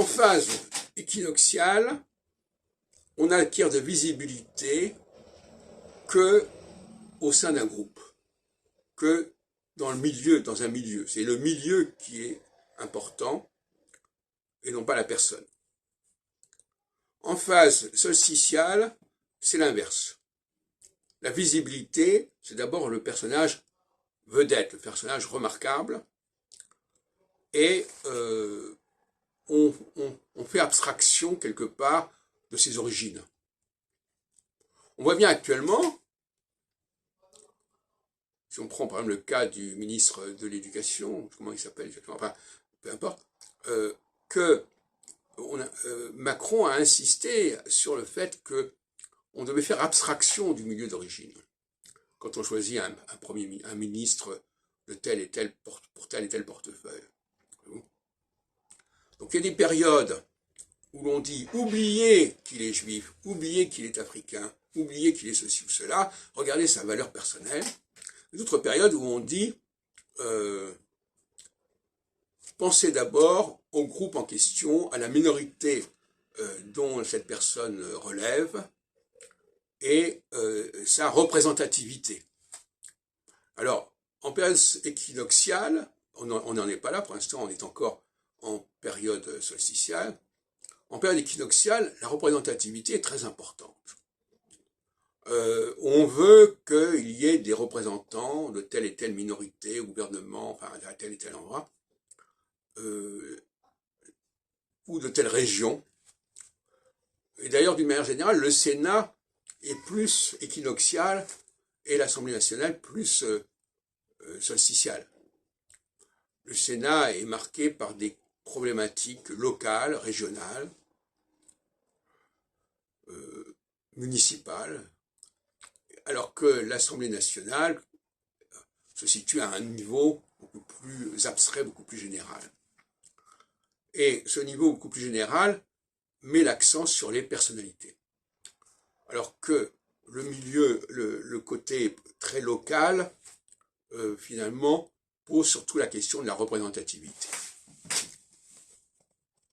phase équinoxiale, on n'acquiert de visibilité que au sein d'un groupe, que dans un milieu. C'est le milieu qui est important et non pas la personne. En phase solsticiale, c'est l'inverse. La visibilité, c'est d'abord le personnage vedette, le personnage remarquable, et on fait abstraction quelque part de ses origines. On voit bien actuellement, si on prend par exemple le cas du ministre de l'Éducation, comment il s'appelle exactement, enfin, peu importe, que Macron a insisté sur le fait qu'on devait faire abstraction du milieu d'origine. Quand on choisit un ministre de tel et tel pour tel et tel portefeuille. Donc il y a des périodes où l'on dit oubliez qu'il est juif, oubliez qu'il est africain, oubliez qu'il est ceci ou cela, regardez sa valeur personnelle. D'autres périodes où on dit pensez d'abord au groupe en question, à la minorité dont cette personne relève, et sa représentativité. Alors, en période équinoxiale, on n'en est pas là, pour l'instant on est encore en période solsticiale. En période équinoxiale, la représentativité est très importante. On veut qu'il y ait des représentants de telle et telle minorité, gouvernement, enfin à tel et tel endroit, ou de telle région. Et d'ailleurs, d'une manière générale, le Sénat est plus équinoxial et l'Assemblée nationale plus solsticiale. Le Sénat est marqué par des problématiques locales, régionales, municipales, alors que l'Assemblée nationale se situe à un niveau beaucoup plus abstrait, beaucoup plus général. Et ce niveau beaucoup plus général met l'accent sur les personnalités. Alors que le milieu, le côté très local, finalement, pose surtout la question de la représentativité.